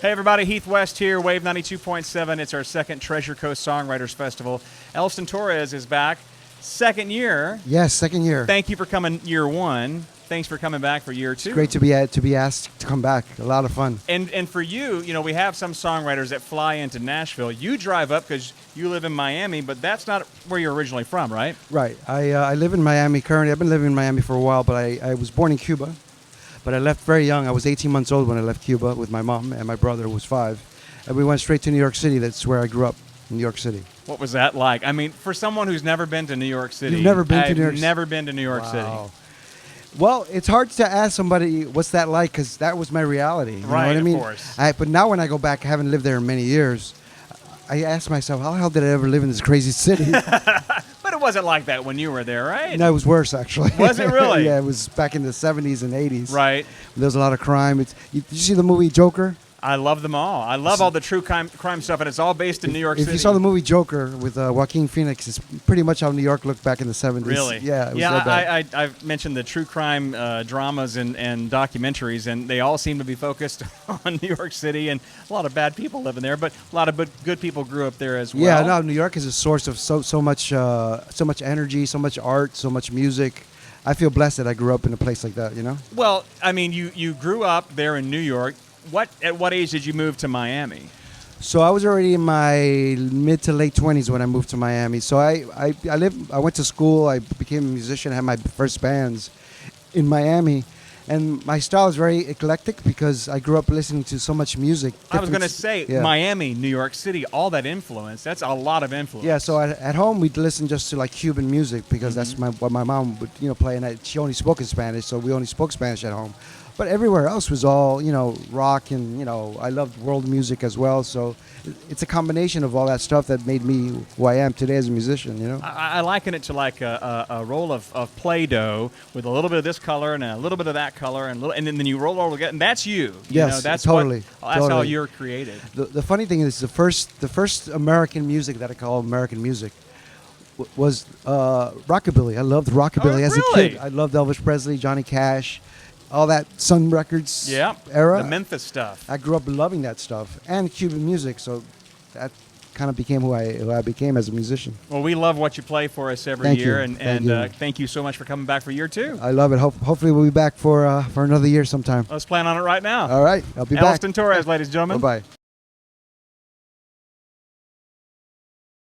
Hey everybody, Heath West here, Wave 92.7. It's our second Treasure Coast Songwriters Festival. Elsten Torres is back. Second year. Yes, second year. Thank you for coming year one. Thanks for coming back for year two. It's great to be asked to come back. A lot of fun. And for you, we have some songwriters that fly into Nashville. You drive up because you live in Miami, but that's not where you're originally from, right? Right. I live in Miami currently. I've been living in Miami for a while, but I was born in Cuba. But I left very young. I was 18 months old when I left Cuba with my mom and my brother, who was 5. And we went straight to New York City. That's where I grew up, in New York City. What was that like? I mean, for someone who's never been to New York City. You've never been to New York City? I've never been to New York City. Well, it's hard to ask somebody what's that like because that was my reality. You know what I mean? Of course. But now when I go back, I haven't lived there in many years. I ask myself, how the hell did I ever live in this crazy city? But it wasn't like that when you were there, right? No, it was worse, actually. Was it really? Yeah, it was back in the 70s and 80s. Right. There was a lot of crime. Did you see the movie Joker? I love them all. I love all the true crime stuff, and it's all based in New York City. If you saw the movie Joker with Joaquin Phoenix, it's pretty much how New York looked back in the 70s. Really? Yeah. It was I've mentioned the true crime dramas and documentaries, and they all seem to be focused on New York City, and a lot of bad people living there, but a lot of good people grew up there as well. Yeah, no, New York is a source of so much energy, so much art, so much music. I feel blessed that I grew up in a place like that, Well, I mean, you grew up there in New York. At what age did you move to Miami? So I was already in my mid to late 20s when I moved to Miami. So I went to school, I became a musician, had my first bands in Miami. And my style is very eclectic because I grew up listening to so much music. I was going to say, Miami, New York City, all that influence, that's a lot of influence. Yeah, so at home we'd listen just to like Cuban music because that's what my mom would play, and she only spoke in Spanish, so we only spoke Spanish at home. But everywhere else was all, rock, and, I loved world music as well. So it's a combination of all that stuff that made me who I am today as a musician, I liken it to like a roll of Play-Doh with a little bit of this color and a little bit of that color, and then you roll it all together, and that's you. Yes, that's totally. That's how you're created. The funny thing is the first American music that I call American music was rockabilly. I loved rockabilly as a kid. I loved Elvis Presley, Johnny Cash, all that Sun Records era. The Memphis stuff. I grew up loving that stuff and Cuban music, so that kind of became who I became as a musician. Well, we love what you play for us every year, and thank you so much for coming back for year two. I love it. Hopefully we'll be back for another year sometime. Let's plan on it right now. All right, I'll be back. Elsten Torres, ladies and gentlemen. Bye-bye.